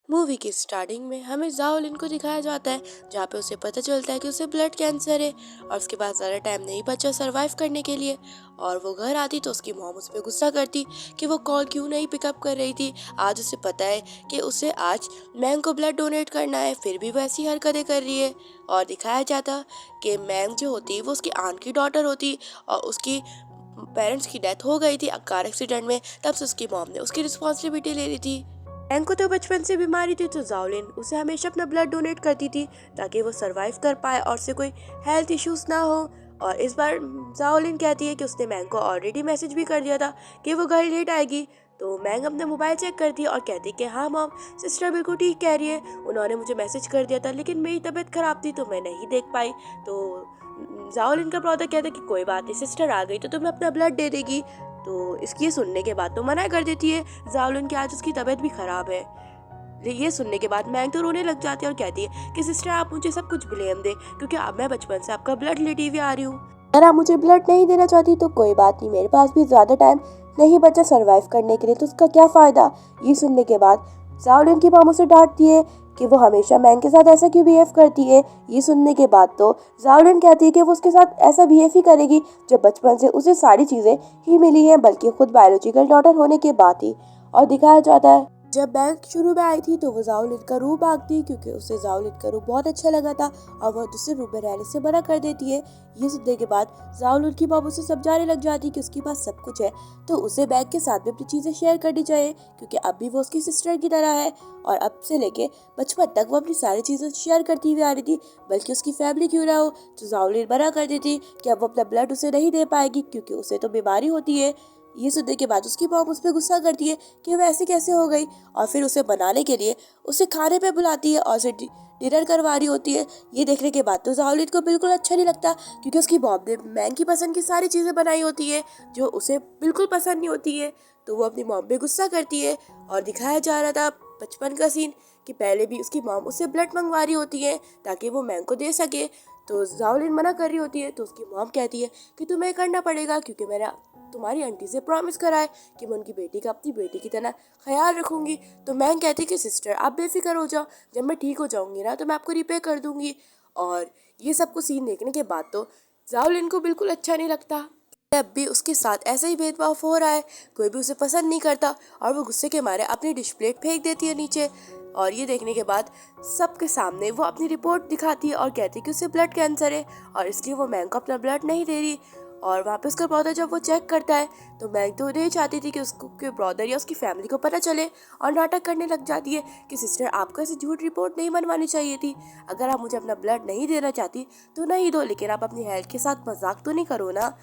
Movie की starting में हमें जाओलिन को दिखाया जाता है, जहाँ पे उसे पता चलता है कि उसे ब्लड कैंसर है और उसके बाद ज़्यादा टाइम नहीं बचा सरवाइव करने के लिए। और वो घर आती तो उसकी मॉम उस पर गुस्सा करती कि वो कॉल क्यों नहीं पिकअप कर रही थी। आज उसे पता है कि उसे आज मैंग को ब्लड डोनेट करना है, फिर भी वो ऐसी हरकतें कर रही है। और दिखाया जाता कि मैंग जो होती वो उसकी आंट की डॉटर होती और उसकी पेरेंट्स की डेथ हो गई थी कार एक्सीडेंट में। तब से उसकी मॉम ने उसकी रिस्पॉन्सिबिलिटी ले ली थी। एंग को तो बचपन से बीमारी थी, तो जाओलिन उसे हमेशा अपना ब्लड डोनेट करती थी ताकि वो सरवाइव कर पाए और उसे कोई हेल्थ इश्यूज ना हो। और इस बार जाओलिन कहती है कि उसने मैंग को ऑलरेडी मैसेज भी कर दिया था कि वो घर लेट आएगी। तो मैंग अपना मोबाइल चेक करती है और कहती है कि हाँ मॉम, सिस्टर बिल्कुल ठीक कह रही है, उन्होंने मुझे मैसेज कर दिया था लेकिन मेरी तबीयत खराब थी तो मैं नहीं देख पाई। तो जाओलिन का ब्रदर कहता है कि कोई बात नहीं, सिस्टर आ गई तो तुम्हें अपना ब्लड दे देगी। तो इसकी सुनने के बाद तो मना कर देती है जाओलिन कि आज उसकी तबीयत भी खराब है। ये सुनने के बाद मैंग तो रोने लग जाती है और कहती है कि सिस्टर आप मुझे सब कुछ ब्लेम दे, क्योंकि अब मैं बचपन से आपका ब्लड लेती हुई आ रही हूँ। अगर आप मुझे ब्लड नहीं देना चाहती तो कोई बात नहीं, मेरे पास भी ज्यादा टाइम नहीं बचा सरवाइव करने के लिए, तो उसका क्या फायदा। ये सुनने के बाद जाओलिन की मामू से डांटती है कि वो हमेशा मैंग के साथ ऐसा क्यों बिहेव करती है। ये सुनने के बाद तो जाओलिन कहती है कि वो उसके साथ ऐसा बिहेव ही करेगी जब बचपन से उसे सारी चीजें ही मिली हैं, बल्कि खुद बायोलॉजिकल डॉटर होने के बाद ही। और दिखाया जाता है जब बैंक शुरू में आई थी तो वो जाओलिन का रूम मांगती क्योंकि उसे जाओलिन का रूम बहुत अच्छा लगा था और वह दूसरे रूम में रहने से मना कर देती है। ये सुनने के बाद जाओलिन की मॉम उसे समझाने लग जाती कि उसके पास सब कुछ है तो उसे बैंक के साथ भी अपनी चीजें शेयर करनी चाहिए, क्योंकि अब भी वो उसकी सिस्टर की तरह है और अब से लेके बचपन तक वो अपनी सारी चीजें शेयर करती हुई आ रही थी, बल्कि उसकी फैमिली क्यों ना हो। तो जाओलिन मना कर देती कि अब वो अपना ब्लड उसे नहीं दे पाएगी क्योंकि उसे तो बीमारी होती है। ये सुनने के बाद उसकी मॉम उस पर गुस्सा करती है कि वह ऐसे कैसे हो गई और फिर उसे बनाने के लिए उसे खाने पे बुलाती है और उसे डिनर करवा रही होती है। ये देखने के बाद तो जाओलिन को बिल्कुल अच्छा नहीं लगता, क्योंकि उसकी मॉम ने मैंग की पसंद की सारी चीज़ें बनाई होती है जो उसे बिल्कुल पसंद नहीं होती है। तो वो अपनी मॉम पे गुस्सा करती है और दिखाया जा रहा था बचपन का सीन कि पहले भी उसकी मॉम उससे ब्लड मंगवा रही होती है ताकि वो मैंग को दे सके। तो जाओलिन मना कर रही होती है तो उसकी मॉम कहती है कि तुम्हें करना पड़ेगा, क्योंकि मैंने तुम्हारी आंटी से प्रॉमिस करा है कि मैं उनकी बेटी का अपनी बेटी की तरह ख्याल रखूंगी। तो मैं कहती कि सिस्टर आप बेफिक्र हो जाओ, जब मैं ठीक हो जाऊंगी ना तो मैं आपको रिपे कर दूंगी। और ये सब कुछ सीन देखने के बाद तो जाओलिन को बिल्कुल अच्छा नहीं लगता। अब भी उसके साथ ऐसा ही भेदभाव हो रहा है, कोई भी उसे पसंद नहीं करता और वो गुस्से के मारे अपनी डिश प्लेट फेंक देती है नीचे। और ये देखने के बाद सबके सामने वो अपनी रिपोर्ट दिखाती है और कहती है कि उसे ब्लड कैंसर है और इसलिए वो मैंग को अपना ब्लड नहीं दे रही। और वहाँ पे उसका ब्रदर जब वो चेक करता है तो मैंग तो नहीं चाहती थी कि उसको के ब्रदर या उसकी फैमिली को पता चले और नाटक करने लग जाती है कि सिस्टर आपको ऐसे झूठ रिपोर्ट नहीं बनवानी चाहिए थी, अगर आप मुझे अपना ब्लड नहीं देना चाहती तो नहीं दो, लेकिन आप अपनी हेल्थ के साथ मजाक तो नहीं करो ना।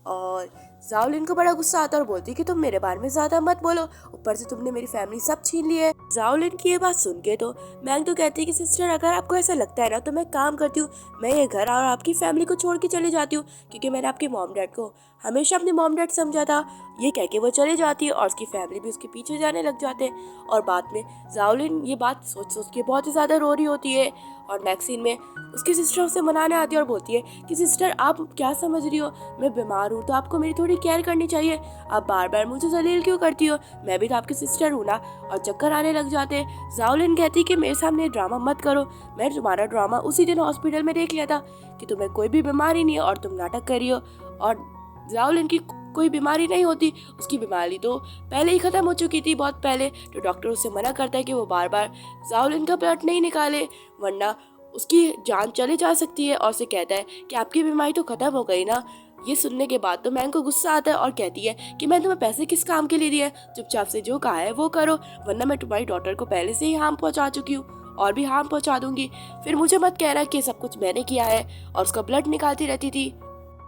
और जाओलिन को बड़ा गुस्सा आता है और बोलती है कि तुम मेरे बारे में ज्यादा मत बोलो, ऊपर से तुमने मेरी फैमिली सब छीन ली है। जाओलिन की ये बात सुन के तो मैंग तो कहती है कि सिस्टर अगर आपको ऐसा लगता है ना तो मैं काम करती हूँ, मैं ये घर और आपकी फैमिली को छोड़ के चली जाती हूँ, क्योंकि मैंने आपके मॉम डैड को हमेशा अपने मॉम डैड समझा था। ये कह के वो चली जाती है और उसकी फैमिली भी उसके पीछे जाने लग जाते हैं। और बाद में जाओलिन ये बात सोच सोच के बहुत ही ज्यादा रो रही होती है और नेक्स्ट सीन में उसकी सिस्टर उसे मनाने आती है और बोलती है कि सिस्टर आप क्या समझ रही हो, मैं बीमार हूँ तो आपको मेरी थोड़ी केयर करनी चाहिए, आप बार बार मुझे जलील क्यों करती हो, मैं भी तो आपकी सिस्टर हूँ ना। और चक्कर आने लग जाते हैं। जाओलिन कहती कि मेरे सामने ड्रामा मत करो, मैं तुम्हारा ड्रामा उसी दिन हॉस्पिटल में देख लिया था कि तुम्हें कोई भी बीमारी नहीं है और तुम नाटक कर रही हो। और जाओलिन की कोई बीमारी नहीं होती, उसकी बीमारी तो पहले ही खत्म हो चुकी थी बहुत पहले। तो डॉक्टर उससे मना करता है कि वो बार बार जाओलिन का ब्लड नहीं निकाले वरना उसकी जान चली जा सकती है, और उसे कहता है कि आपकी बीमारी तो खत्म हो गई ना। ये सुनने के बाद तो मैंग को गुस्सा आता है और कहती है कि मैं तुम्हें पैसे किस काम के लिए दिए, चुपचाप से जो कहा है वो करो, वरना मैं तुम्हारी डॉटर को पहले से ही हार्म पहुंचा चुकी हूँ और भी हार्म पहुंचा दूंगी। फिर मुझे मत कहना कि सब कुछ मैंने किया है। और उसका ब्लड निकालती रहती थी।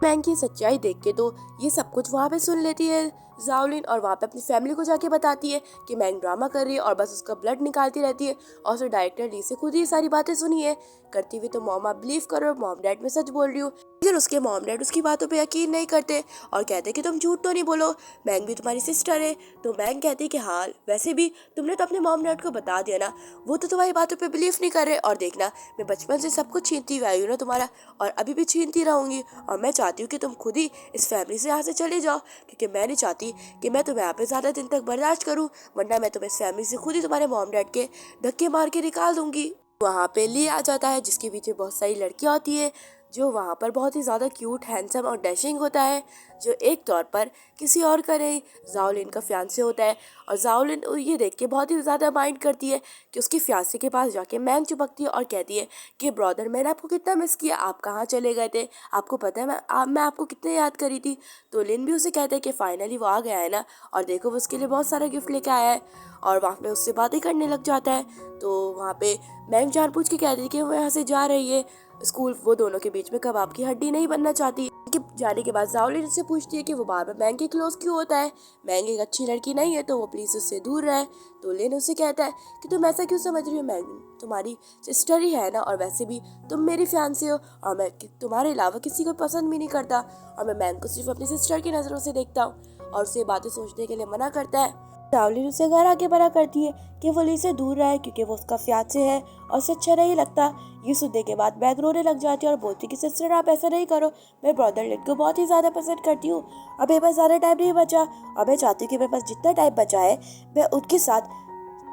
मैंग की सच्चाई देख के तो ये सब कुछ वहाँ पे सुन लेती है जाओलिन और वहाँ पे अपनी फैमिली को जाके बताती है कि मैंग ड्रामा कर रही है और बस उसका ब्लड निकालती रहती है। और उसे डायरेक्टर ली से खुद ही सारी बातें सुनी है करती हुई, तो मॉम आप बिलीव करो, मॉम डैड में सच बोल रही हूँ। लेकिन उसके मॉम डैड उसकी बातों पे यकीन नहीं करते और कहते कि तुम झूठ तो नहीं बोलो, मैंग भी तुम्हारी सिस्टर है। तो मैंग कहती कि हाँ वैसे भी तुमने तो अपने मॉम डैड को बता दिया ना, वो तो तुम्हारी बातों पे बिलीव नहीं कर रहे। और देखना मैं बचपन से सब कुछ छीनती हुई आई हूँ ना तुम्हारा, और अभी भी छीनती रहूंगी। और मैं चाहती हूँ कि तुम खुद ही इस फैमिली से यहाँ से चले जाओ, क्योंकि मैं नहीं चाहती कि मैं तुम्हें यहाँ पे ज़्यादा दिन तक बर्दाश्त करूँ, वरना मैं तुम्हें इस फैमिली से खुद ही तुम्हारे मॉम डैड के धक्के मार के निकाल दूंगी। वहाँ पे ली आ जाता है जिसके पीछे बहुत सारी लड़कियाँ होती है, जो वहाँ पर बहुत ही ज़्यादा क्यूट हैंडसम और डैशिंग होता है, जो एक तौर पर किसी और का नहीं जाओलिन का फियांसे होता है। और जाओलिन ये देख के बहुत ही ज़्यादा माइंड करती है कि उसकी फियांसे के पास जाके मैंग चिपकती है और कहती है कि ब्रदर मैंने आपको कितना मिस किया, आप कहाँ चले गए थे, आपको पता है मैं आपको कितने याद करी थी। तो लिन भी उसे कहता है कि फाइनली वो आ गया है ना, और देखो वो उसके लिए बहुत सारा गिफ्ट लेके आया है। और वहाँ पे उससे बातें करने लग जाता है। तो वहाँ पे मैंग जानबूझ के कहती है कि वो यहाँ से जा रही है स्कूल, वो दोनों के बीच में कबाब की हड्डी नहीं बनना चाहती। कि जाने के बाद जाओलिन से पूछती है कि वो बार बार मैंग के क्लोज क्यों होता है, मैंग एक अच्छी लड़की नहीं है तो वो प्लीज उससे दूर रहे। तो लिन उसे कहता है कि तुम ऐसा क्यों समझ रही हो, मैंग तुम्हारी सिस्टर ही है ना, और वैसे भी तुम मेरी फियांसे हो और मैं तुम्हारे अलावा किसी को पसंद भी नहीं करता, और मैं मैंग को सिर्फ अपनी सिस्टर की नज़रों से देखता हूँ। और उसे बातें सोचने के लिए मना करता है। जावलिन उसे घर आके मना करती है कि वो ली से दूर रहे क्योंकि वो उसका फियांसे है और उसे अच्छा नहीं लगता। ये सुनने के बाद मैग रोने लग जाती है और बोलती कि सिस्टर आप ऐसा नहीं करो, मैं ब्रदर लिन को बहुत ही ज़्यादा पसंद करती हूँ, अब मेरे पास ज़्यादा टाइम नहीं बचा और मैं चाहती हूँ कि मेरे पास जितना टाइम बचा है मैं उनके साथ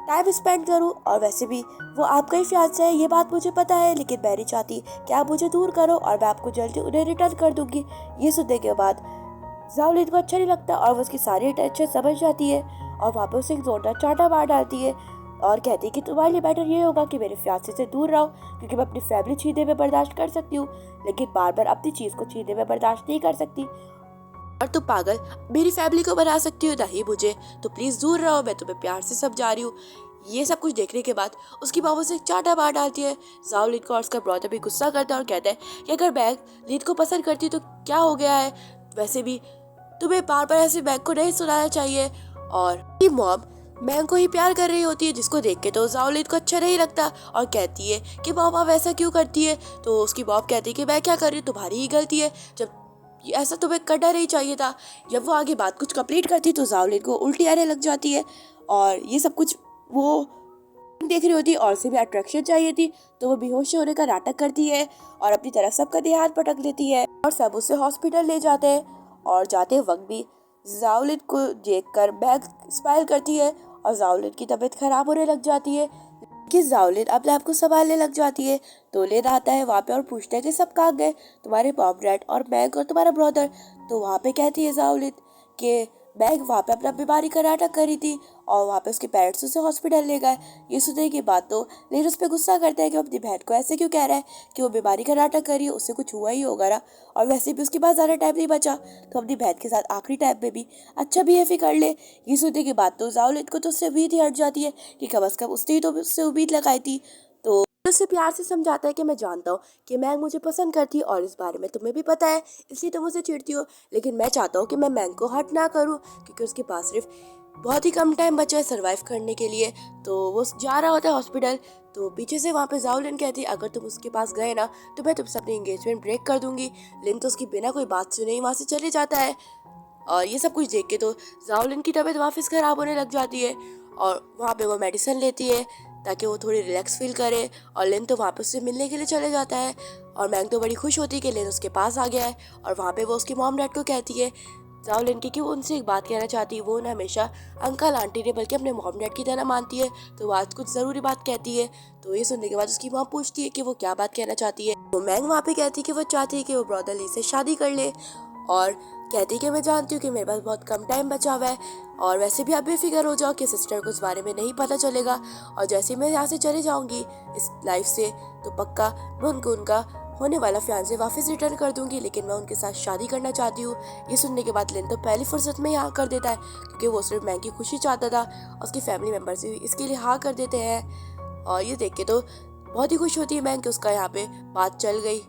टाइम स्पेंड करूँ। और वैसे भी वो आपका ही फियांसे है ये बात मुझे पता है, लेकिन मैं नहीं चाहती कि आप मुझे दूर करो और मैं आपको जल्दी उन्हें रिटर्न कर दूंगी। ये सुनने के बाद जावलिन को अच्छा नहीं लगता और वो उसकी सारी टेंशन समझ जाती है और वहाँ पे उसे एक जोरदार चांटा मार डालती है और कहती है कि तुम्हारे लिए बेटर ये होगा कि मेरे फियांसे से दूर रहो, क्योंकि मैं अपनी फैमिली छीनने में बर्दाश्त कर सकती हूँ लेकिन बार बार अपनी चीज़ को छीनने में बर्दाश्त नहीं कर सकती। और तुम पागल मेरी फैमिली को बना सकती हो नहीं मुझे, तो प्लीज़ दूर रहो, मैं तुम्हें प्यार से समझा रही हूँ। ये सब कुछ देखने के बाद उसकी माँ उसे चांटा मार डालती है। जाओलिन को और उसका ब्रदर भी गुस्सा करता है और कहता है कि अगर बैग लीड को पसंद करती तो क्या हो गया है, वैसे भी तुम्हें बार बार ऐसे बैग को नहीं सुनाना चाहिए। और मॉम मैंग को ही प्यार कर रही होती है, जिसको देख के तो जाओलिन को अच्छा नहीं लगता और कहती है कि मॉम आप ऐसा क्यों करती है। तो उसकी मॉम कहती है कि मैं क्या कर रही हूँ, तुम्हारी ही गलती है, जब ऐसा तुम्हें करना नहीं चाहिए था। जब वो आगे बात कुछ कंप्लीट करती तो जाओलिन को उल्टी आने लग जाती है और ये सब कुछ वो देख रही होती और उसे भी अट्रैक्शन चाहिए थी, तो वो बेहोश होने का नाटक करती है और अपनी तरफ सबका ध्यान भटक लेती है और सब उसे हॉस्पिटल ले जाते हैं। और जाते वक्त भी जाओलिन को देखकर मैग स्माइल करती है और जाओलिन की तबीयत खराब होने लग जाती है कि जाओलिन अपने आप को संभालने लग जाती है। तो लेन आता है वहाँ पे और पूछता है कि सब कहाँ गए, तुम्हारे मॉम डैड और मैग और तुम्हारा ब्रदर। तो वहाँ पे कहती है जाओलिन कि मैग वहाँ पे अपना बीमारी का नाटक करी थी और वहाँ पे उसके पेरेंट्स उसे हॉस्पिटल ले गए। ये सुनने की बात तो लेन उस पर गुस्सा करता है कि अपनी बहन को ऐसे क्यों कह रहा है कि वो बीमारी का नाटक करी है, उससे कुछ हुआ ही होगा ना, और वैसे भी उसके पास ज़्यादा टाइम नहीं बचा तो अपनी बहन के साथ आखिरी टाइम में भी अच्छा बिहेव ही कर ले। ये सुनने की बात तो जाओलिन को तो उससे उम्मीद ही हट जाती है कि कम अज़ कम उसने ही तो उससे उम्मीद लगाई थी। तो उसे प्यार से समझाता है कि मैं जानता हूँ कि मैंग मुझे पसंद करती है और इस बारे में तुम्हें भी पता है, इसलिए तुम मुझे चिढ़ती हो, लेकिन मैं चाहता हूँ कि मैं मैंग को हर्ट ना करूँ क्योंकि उसके पास सिर्फ बहुत ही कम टाइम बचा है सर्वाइव करने के लिए। तो वो जा रहा होता है हॉस्पिटल, तो पीछे से वहाँ पे जाओलिन कहती है अगर तुम उसके पास गए ना तो मैं तुमसे अपनी एंगेजमेंट ब्रेक कर दूंगी। लिन तो उसकी बिना कोई बात सुने ही वहाँ से चले जाता है और ये सब कुछ देख के तो जाओलिन की तबीयत वापस ख़राब होने लग जाती है और वहाँ पे वो मेडिसिन लेती है ताकि वो थोड़ी रिलैक्स फील करे। और लिन तो वहाँ पे उससे मिलने के लिए चले जाता है और मैंग तो बड़ी खुश होती है कि लिन उसके पास आ गया है। और वहाँ पे वो उसके मॉम डैड को कहती है जाओलिन की कि वो उनसे एक बात कहना चाहती है, वो उन्हें हमेशा अंकल आंटी ने बल्कि अपने मॉम डैड की तरह मानती है, तो वो आज कुछ ज़रूरी बात कहती है। तो ये सुनने के बाद उसकी माँ पूछती है कि वो क्या बात कहना चाहती है। तो मैंग वहाँ पे कहती है कि वो चाहती है कि वो ब्रदर ली से शादी कर ले और कहती कि मैं जानती हूँ कि मेरे पास बहुत कम टाइम बचा हुआ है और वैसे भी आप बेफिक्र हो जाओ कि सिस्टर को इस बारे में नहीं पता चलेगा, और जैसे ही मैं यहाँ से चले जाऊँगी इस लाइफ से तो पक्का मैं उनको उनका होने वाला फियांसे वापस रिटर्न कर दूंगी, लेकिन मैं उनके साथ शादी करना चाहती हूँ। ये सुनने के बाद लिन तो पहली फुर्सत में ही हाँ कर देता है क्योंकि वो सिर्फ मैंग की खुशी चाहता था, उसकी फैमिली मेम्बर्स भी इसके लिए हाँ कर देते हैं। और ये देख के तो बहुत ही खुश होती है मैंग कि उसका यहाँ पे बात चल गई।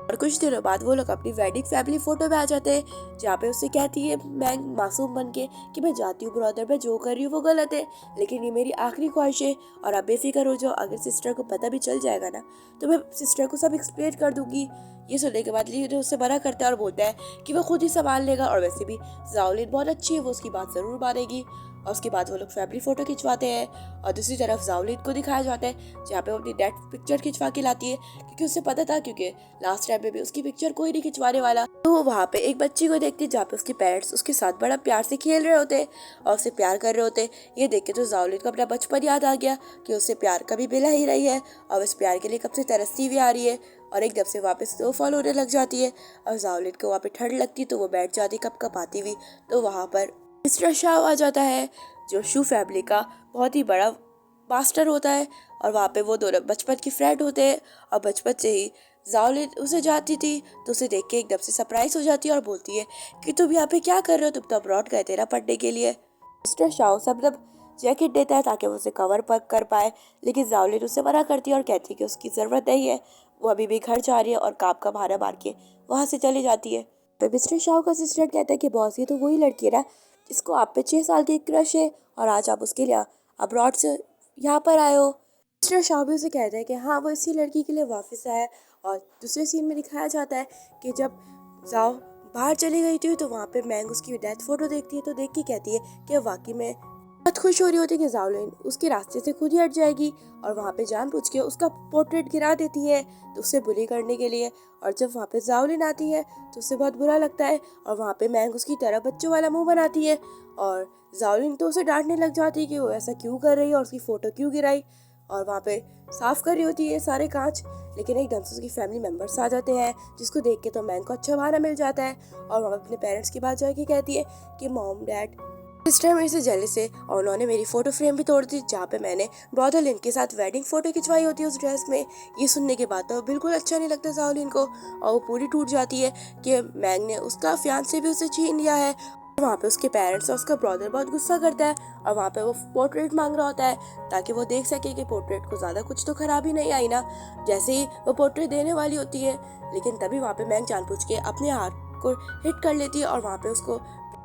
और कुछ दिनों बाद वो लोग अपनी वेडिंग फैमिली फोटो में आ जाते हैं, जहाँ पे उससे कहती है मैंग मासूम बन के कि मैं जाती हूँ ब्रदर, मैं जो कर रही हूँ वो गलत है, लेकिन ये मेरी आखिरी ख्वाहिश है और आप बेफिक्र हो जाओ, अगर सिस्टर को पता भी चल जाएगा ना तो मैं सिस्टर को सब एक्सप्लेन कर दूंगी। ये सुनने के बाद लीडर उससे मना करता है और बोलता है कि वो खुद ही संभाल लेगा, और वैसे भी जाओलिन बहुत अच्छी है, वो उसकी बात जरूर मानेगी। और उसके बाद वो लोग फैमिली फोटो खिंचवाते हैं और दूसरी तरफ जाओलिन को दिखाया जाता है जहाँ पे वो अपनी डेड पिक्चर खिंचवा के लाती है, क्योंकि उसे पता था क्योंकि लास्ट टाइम में भी उसकी पिक्चर कोई नहीं खिंचवाने वाला। तो वो वहाँ पे एक बच्ची को देखती है जहाँ पे उसके पेरेंट्स उसके साथ बड़ा प्यार से खेल रहे होते और उसे प्यार कर रहे होते। ये देख के तो जाओलिन को अपना बचपन याद आ गया कि उसे प्यार कभी मिला ही रही है और उस प्यार के लिए कब से तरसती भी आ रही है, और एकदम से वापस स्नोफॉल होने लग जाती है और जाओलिन को वहाँ पे ठंड लगती तो वो बैठ जाती कप कप आती हुई। तो वहाँ पर मिस्टर शाह आ जाता है जो शू फैमिली का बहुत ही बड़ा मास्टर होता है, और वहाँ पे वो दोनों बचपन की फ्रेंड होते हैं और बचपन से ही जाओलिन उसे जाती थी तो उसे देख के एकदम से सरप्राइज हो जाती है और बोलती है कि तुम यहाँ पे क्या कर रहे हो, तुम तो अब्रॉड गए थे ना पढ़ने के लिए। मिस्टर शाह सब जैकेट देता है ताकि वो उसे कवर पक कर पाए, लेकिन जाओलिन उससे मना करती है और कहती है कि उसकी ज़रूरत नहीं है, वो अभी भी घर जा रही है, और काम का बहाना मार के वहाँ से चली जाती है। फिर मिस्टर शाह का असिस्टेंट कहता है कि बॉस ये तो वही लड़की है ना जिसको आप पे 6 साल की क्रश है और आज आप उसके लिए अब्रॉड से यहाँ पर आए हो। मिस्टर शाह भी उसे कहता है कि हाँ वो इसी लड़की के लिए वापस आया है, और दूसरे सीन में दिखाया जाता है कि जब जाओ बाहर चली गई थी तो वहाँ पे मैंग उसकी डेथ फोटो देखती है तो देख के कहती है कि वाकई में बहुत खुश हो रही होती है कि जाओलिन उसके रास्ते से खुद ही हट जाएगी, और वहाँ पे जानबूझ के उसका पोर्ट्रेट गिरा देती है तो उसे बुली करने के लिए। और जब वहाँ पे जाओलिन आती है तो उसे बहुत बुरा लगता है और वहाँ पे मैंग उसकी तरह बच्चों वाला मुंह बनाती है, और जाओलिन तो उसे डांटने लग जाती है कि वो ऐसा क्यों कर रही है और उसकी फोटो क्यों गिराई, और वहाँ पे साफ कर रही होती है सारे कांच। लेकिन एकदम से उसकी फैमिली मेंबर्स आ जाते हैं जिसको देख के तो मैंग को अच्छा बहाना मिल जाता है, और वहाँ पे अपने पेरेंट्स की बात जाके कहती है कि मॉम डैड सिस्टर मेरे से जेलस है और उन्होंने मेरी फोटो फ्रेम भी तोड़ दी जहाँ पे मैंने ब्रदर लिन के साथ वेडिंग फोटो खिंचवाई होती है उस ड्रेस में। ये सुनने के बाद तो बिल्कुल अच्छा नहीं लगता जाओलिन को, और वो पूरी टूट जाती है कि मैंग ने उसका फियांसे भी उसे छीन लिया है। वहाँ पे उसके पेरेंट्स और उसका ब्रदर बहुत गुस्सा करता है और वहाँ पे वो पोर्ट्रेट मांग रहा होता है ताकि वो देख सके कि पोर्ट्रेट को ज़्यादा कुछ तो खराबी नहीं आई ना। जैसे ही वो पोर्ट्रेट देने वाली होती है, लेकिन तभी वहाँ पे मैंग जानबूझ के अपने हाथ को हिट कर लेती है और वहाँ पे उसको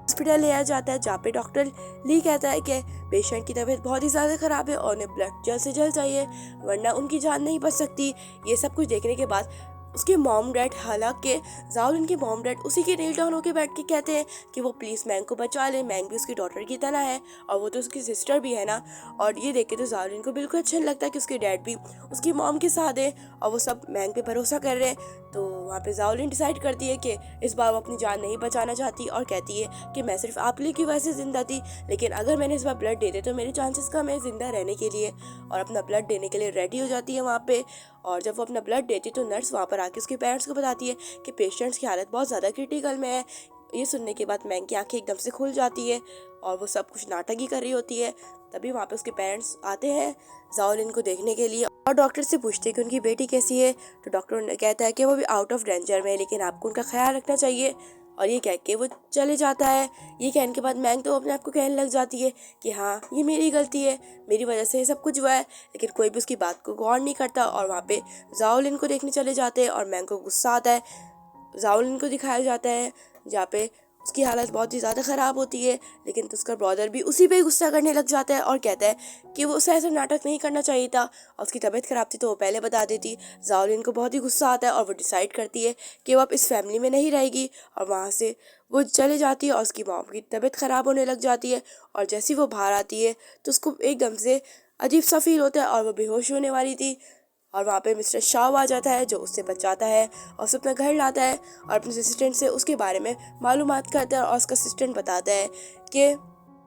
हॉस्पिटल ले जाता है जहाँ पे डॉक्टर ली कहता है कि पेशेंट की तबीयत बहुत ही ज़्यादा ख़राब है और उन्हें ब्लड जल्द से जल्द चाहिए वरना उनकी जान नहीं बच सकती। ये सब कुछ देखने के बाद उसके मॉम डैड, हालांकि जाओलिन के मॉम डैड उसी के नील डाउन होकर बैठ के कहते हैं कि वो प्लीज़ मैंग को बचा ले, मैंग भी उसकी डॉटर की तरह है और वो तो उसकी सिस्टर भी है ना। और ये देख के तो जाओलिन को बिल्कुल अच्छा नहीं लगता कि उसके डैड भी उसकी मॉम के साथ है और वो सब मैंग पे भरोसा कर रहे हैं। तो वहाँ पे जाओलिन डिसाइड करती है कि इस बार वो अपनी जान नहीं बचाना चाहती और कहती है कि मैं सिर्फ आप ही की वजह से जिंदा थी, लेकिन अगर मैंने इस बार ब्लड दे दिया तो मेरे चांसेस कम है जिंदा रहने के लिए, और अपना ब्लड देने के लिए रेडी हो जाती है वहाँ पे। और जब वो अपना ब्लड देती है तो नर्स वहाँ पर आके उसके पेरेंट्स को बताती है कि पेशेंट्स की हालत बहुत ज़्यादा क्रिटिकल में है। ये सुनने के बाद मैंग की आंखें एकदम से खुल जाती है और वो सब कुछ नाटक ही कर रही होती है। तभी वहाँ पे उसके पेरेंट्स आते हैं जाओलिन को देखने के लिए और डॉक्टर से पूछते हैं कि उनकी बेटी कैसी है। तो डॉक्टर कहता है कि वो भी आउट ऑफ डेंजर में है, लेकिन आपको उनका ख्याल रखना चाहिए, और ये कह के वो चले जाता है। ये कहने के बाद मैंग तो अपने आप को कहने लग जाती है कि हाँ ये मेरी गलती है, मेरी वजह से ये सब कुछ हुआ है, लेकिन कोई भी उसकी बात को गौर नहीं करता। और वहाँ पे जाओलिन को देखने चले जाते हैं और मैंग को गुस्सा आता है। जाओलिन को दिखाया जाता है जहाँ पे उसकी हालत बहुत ही ज़्यादा ख़राब होती है, लेकिन तो उसका ब्रदर भी उसी पे गुस्सा करने लग जाता है और कहता है कि वो उसे ऐसा नाटक नहीं करना चाहिए था और उसकी तबीयत ख़राब थी तो वो पहले बता देती। जाओलिन को बहुत ही गुस्सा आता है और वो डिसाइड करती है कि वो अब इस फैमिली में नहीं रहेगी और वहाँ से वो चले जाती है और उसकी मॉम की तबीयत ख़राब होने लग जाती है। और जैसे ही वो बाहर आती है तो उसको एकदम से अजीब सा फील होता है और वो बेहोश होने वाली थी, और वहाँ पे मिस्टर शाव आ जाता है जो उससे बचाता है और उसे अपना घर लाता है और अपने असिस्टेंट से उसके बारे में मालूमात करता है। और उसका असिस्टेंट बताता है कि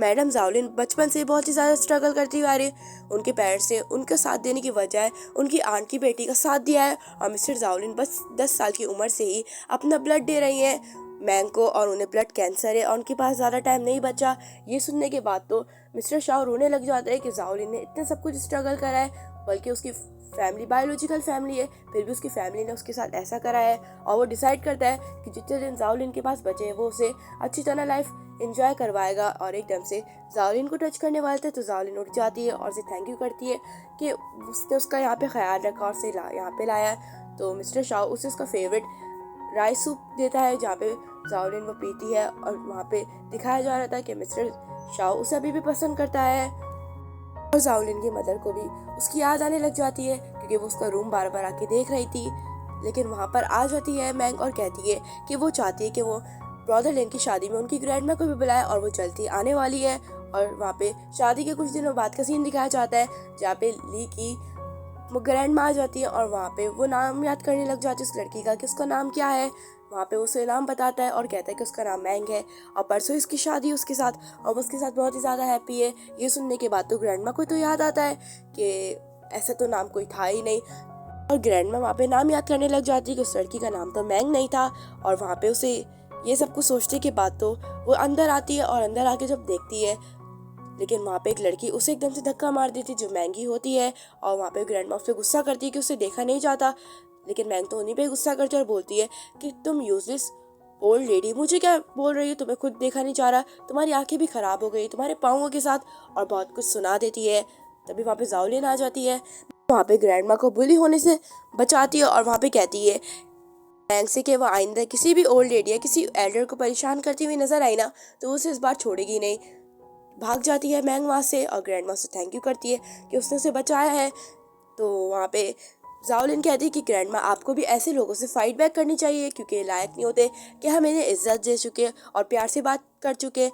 मैडम जाओलिन बचपन से बहुत ही ज़्यादा स्ट्रगल करती हुई आ रही है, उनके पेरेंट्स ने उनका साथ देने की बजाय उनकी आंट की बेटी का साथ दिया है, और मिस्टर जाओलिन बस 10 साल की उम्र से ही अपना ब्लड दे रही हैं मैंग को, और उन्हें ब्लड कैंसर है और उनके पास ज़्यादा टाइम नहीं बचा। ये सुनने के बाद तो मिस्टर शाह रोने लग जाता है कि जाओलिन ने इतना सब कुछ स्ट्रगल करा है, बल्कि उसकी फैमिली बायोलॉजिकल फैमिली है फिर भी उसकी फैमिली ने उसके साथ ऐसा करा है। और वो डिसाइड करता है कि जितने दिन जाओलिन के पास बचे हैं वो उसे अच्छी तरह लाइफ एंजॉय करवाएगा। और एकदम से जाओलिन को टच करने वाले थे तो जाओलिन उठ जाती है और उसे थैंक यू करती है कि उसने उसका यहाँ पे ख्याल रखा और उसे यहाँ पे लाया। तो मिस्टर शाओ उसे उसका फेवरेट राइस सूप देता है, जहाँ पे जाओलिन वो पीती है और वहाँ पे दिखाया जा रहा था कि मिस्टर शाओ उसे अभी भी पसंद करता है। और जाओलिन की मदर को भी उसकी याद आने लग जाती है क्योंकि वो उसका रूम बार बार आके देख रही थी। लेकिन वहाँ पर आ जाती है मैंग और कहती है कि वो चाहती है कि वो ब्रदर लिन की शादी में उनकी ग्रैंडमा को भी बुलाए और वो जल्दी आने वाली है। और वहाँ पे शादी के कुछ दिनों बाद का सीन दिखाया जाता है जहाँ पे ली की ग्रैंडमा आ जाती है और वहाँ पे वो नाम याद करने लग जाती है उस लड़की का कि उसका नाम क्या है। वहाँ पे उसे नाम बताता है और कहता है कि उसका नाम मैंग है और परसों इसकी शादी उसके साथ, और उसके साथ बहुत ही ज़्यादा हैप्पी है। ये सुनने के बाद तो ग्रैंडमा को तो याद आता है कि ऐसा तो नाम कोई था ही नहीं, और ग्रैंडमा वहाँ पे नाम याद करने लग जाती है कि उस लड़की का नाम तो मैंग नहीं था। और वहाँ पे उसे ये सब कुछ सोचने के बाद तो वो अंदर आती है और अंदर आके जब देखती है, लेकिन वहाँ पे एक लड़की उसे एकदम से धक्का मार देती जो मैंगी होती है। और वहाँ पे ग्रैंडमा उससे गुस्सा करती है कि उसे देखा नहीं जाता, लेकिन मैंग तो उन्हीं पे गुस्सा करती है और बोलती है कि तुम यूजलेस ओल्ड लेडी मुझे क्या बोल रही हो, तुम्हें खुद देखा नहीं जा रहा, तुम्हारी आंखें भी खराब हो गई तुम्हारे पाँवों के साथ, और बहुत कुछ सुना देती है। तभी वहाँ पे जाओलिन आ जाती है, वहाँ पे ग्रैंडमा को बुली होने से बचाती है और वहाँ पे कहती है मैंग से कि वो आइंदा किसी भी ओल्ड लेडी या किसी एल्डर को परेशान करती हुई नजर आई ना तो उसे इस बार छोड़ेगी नहीं। भाग जाती है मैंग वहाँ से और ग्रैंडमा से थैंक यू करती है कि उसने उसे बचाया है। तो वहाँ पे जाओलिन कहती है कि ग्रैंडमा आपको भी ऐसे लोगों से फाइट बैक करनी चाहिए क्योंकि ये लायक नहीं होते कि हम इन्हें इज्जत दे चुके और प्यार से बात कर चुके।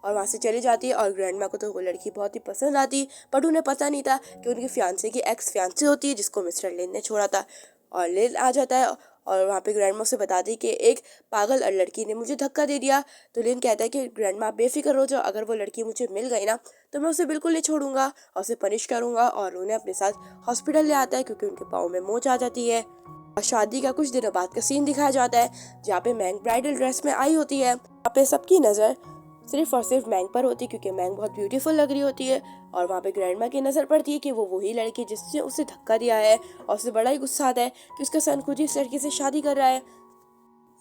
और वहाँ से चली जाती है और ग्रैंडमा को तो वो लड़की बहुत ही पसंद आती, बट उन्हें पता नहीं था कि उनकी फियांसे की एक्स फियांसे होती है जिसको मिस्टर लिन ने छोड़ा था। और लिन आ जाता है और वहाँ पे ग्रैंडमा से बताती कि एक पागल लड़की ने मुझे धक्का दे दिया। तो लिन कहता है कि ग्रैंडमा बेफिक्र हो जाओ, अगर वो लड़की मुझे मिल गई ना तो मैं उसे बिल्कुल नहीं छोड़ूंगा और उसे पनिश करूंगा, और उन्हें अपने साथ हॉस्पिटल ले आता है क्योंकि उनके पाँव में मोच आ जाती है। और शादी का कुछ दिनों बाद का सीन दिखाया जाता है जहाँ पे मैंग ब्राइडल ड्रेस में आई होती है। वहाँ पे सबकी नज़र सिर्फ और सिर्फ मैंग पर होती है क्योंकि मैंग बहुत ब्यूटीफुल लग रही होती है। और वहाँ पे ग्रैंडमा की नज़र पड़ती है कि वो वही लड़की जिसने उसे धक्का दिया है, और उसे बड़ा ही गुस्सा आता है कि उसका सन खुद ही इस लड़की से शादी कर रहा है।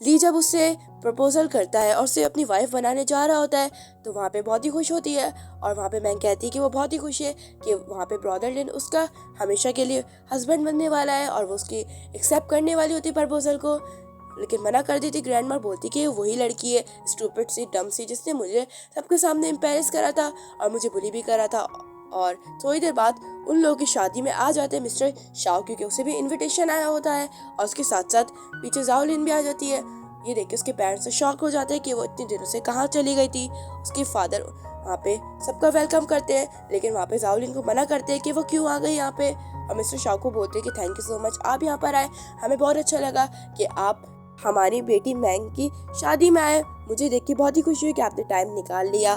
ली जब उससे प्रपोजल करता है और उसे अपनी वाइफ बनाने जा रहा होता है तो वहाँ पे बहुत ही खुश होती है। और वहाँ पे मैंग कहती है कि वो बहुत ही खुश है कि वहाँ पे ब्रदर लिन उसका हमेशा के लिए हस्बैंड बनने वाला है और वो उसकी एक्सेप्ट करने वाली होती है प्रपोजल को। लेकिन मना कर देती ग्रैंडमा, बोलती कि वही लड़की है स्टूपिड सी डम सी जिसने मुझे सबके सामने एम्बैरेस करा था और मुझे बुली भी करा था। और थोड़ी देर बाद उन लोगों की शादी में आ जाते हैं मिस्टर शाओ क्योंकि उसे भी इनविटेशन आया होता है, और उसके साथ साथ पीछे जाओलिन भी आ जाती है। ये देख के उसके पेरेंट्स शॉक हो जाते हैं कि वो इतने दिनों से कहाँ चली गई थी। उसके फादर वहाँ पे सबका वेलकम करते हैं, लेकिन वहाँ पे जाओलिन को मना करते हैं कि वो क्यों आ गई यहाँ पे। और मिस्टर शाओ को बोलते हैं कि थैंक यू सो मच आप यहाँ पर आए, हमें बहुत अच्छा लगा कि आप हमारी बेटी मैंग की शादी में आए, मुझे देख के बहुत ही खुशी हुई कि आपने टाइम निकाल लिया।